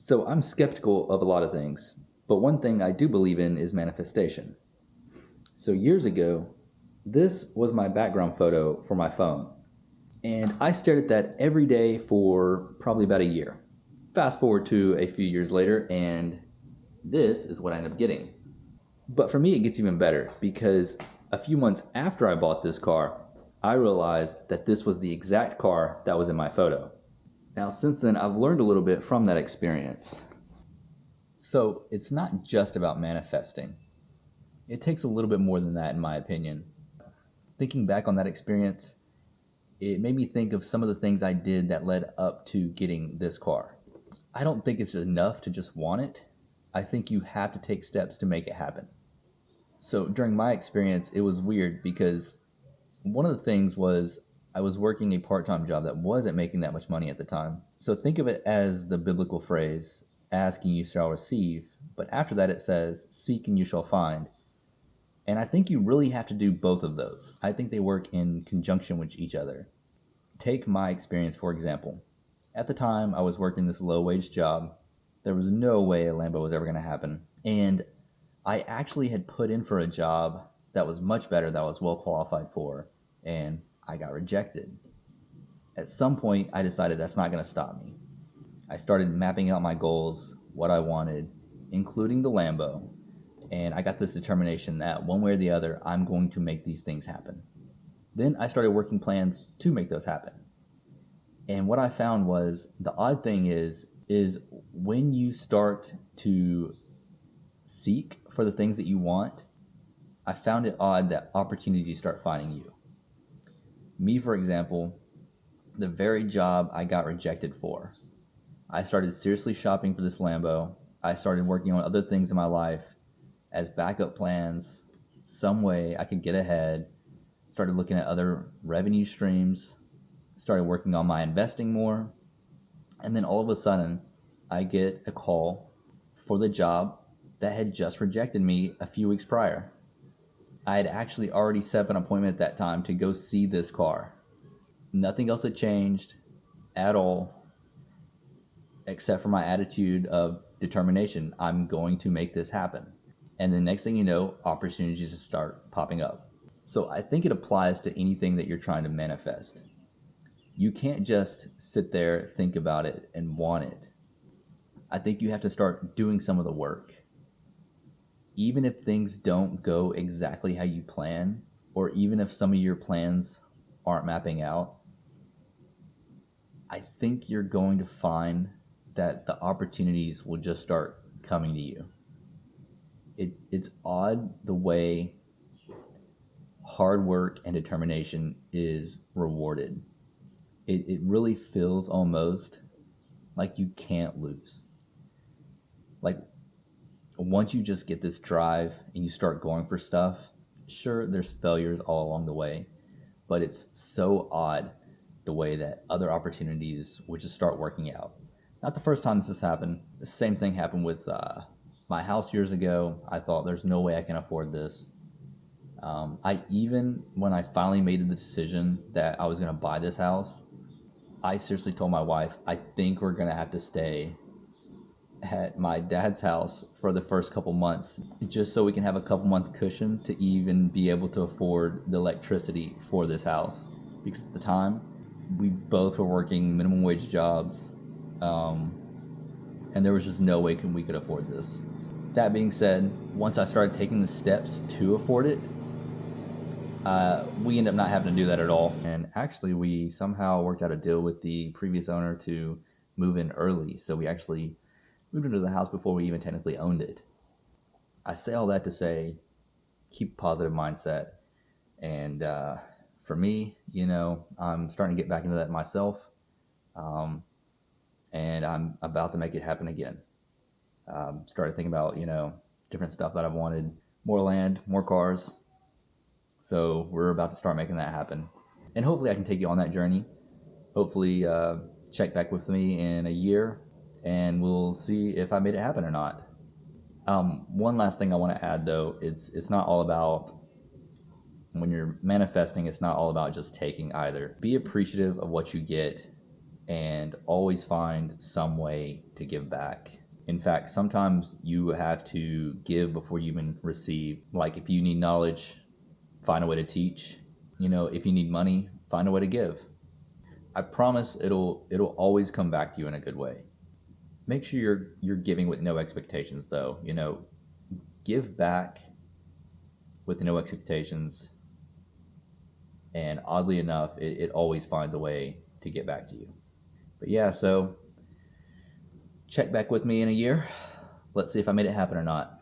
So I'm skeptical of a lot of things, but one thing I do believe in is manifestation. So years ago, this was my background photo for my phone. And I stared at that every day for probably about a year. Fast forward to a few years later, and this is what I ended up getting. But for me, it gets even better because a few months after I bought this car, I realized that this was the exact car that was in my photo. Now, since then, I've learned a little bit from that experience. So it's not just about manifesting. It takes a little bit more than that, in my opinion. Thinking back on that experience, it made me think of some of the things I did that led up to getting this car. I don't think it's enough to just want it. I think you have to take steps to make it happen. So during my experience, it was weird because one of the things was I was working a part-time job that wasn't making that much money at the time. So think of it as the biblical phrase, ask and you shall receive. But after that, it says, seek and you shall find. And I think you really have to do both of those. I think they work in conjunction with each other. Take my experience, for example. At the time, I was working this low-wage job. There was no way a Lambo was ever going to happen. And I actually had put in for a job that was much better, that I was well qualified for, and I got rejected. At some point, I decided that's not going to stop me. I started mapping out my goals, what I wanted, including the Lambo, and I got this determination that one way or the other, I'm going to make these things happen. Then I started working plans to make those happen. And what I found was the odd thing is when you start to seek for the things that you want, I found it odd that opportunities start finding you. Me, for example, the very job I got rejected for, I started seriously shopping for this Lambo. I started working on other things in my life as backup plans, some way I could get ahead, started looking at other revenue streams, started working on my investing more, and then all of a sudden, I get a call for the job that had just rejected me a few weeks prior. I had actually already set up an appointment at that time to go see this car. Nothing else had changed at all, except for my attitude of determination. I'm going to make this happen. And the next thing you know, opportunities just start popping up. So I think it applies to anything that you're trying to manifest. You can't just sit there, think about it, and want it. I think you have to start doing some of the work. Even if things don't go exactly how you plan, or even if some of your plans aren't mapping out, I think you're going to find that the opportunities will just start coming to you. It's odd the way hard work and determination is rewarded. It really feels almost like you can't lose. Like once you just get this drive and you start going for stuff, sure, there's failures all along the way, but it's so odd the way that other opportunities would just start working out. Not the first time this has happened. The same thing happened with my house years ago. I thought there's no way I can afford this. When I finally made the decision that I was going to buy this house, I seriously told my wife, I think we're going to have to stay at my dad's house for the first couple months, just so we can have a couple month cushion to even be able to afford the electricity for this house. Because at the time, we both were working minimum wage jobs, and there was just no way we could afford this. That being said, once I started taking the steps to afford it, we ended up not having to do that at all. And actually, we somehow worked out a deal with the previous owner to move in early. So we actually moved into the house before we even technically owned it. I say all that to say, keep a positive mindset. And for me, I'm starting to get back into that myself. And I'm about to make it happen again. Started thinking about, different stuff that I've wanted, more land, more cars. So we're about to start making that happen. And hopefully I can take you on that journey. Hopefully check back with me in a year and we'll see if I made it happen or not. One last thing I want to add though, it's not all about, when you're manifesting, it's not all about just taking either. Be appreciative of what you get and always find some way to give back. In fact, sometimes you have to give before you even receive. Like if you need knowledge, find a way to teach. You know, if you need money, find a way to give. I promise it'll always come back to you in a good way. Make sure you're giving with no expectations though. You know, give back with no expectations, and oddly enough, it always finds a way to get back to you. But yeah, so check back with me in a year. Let's see if I made it happen or not.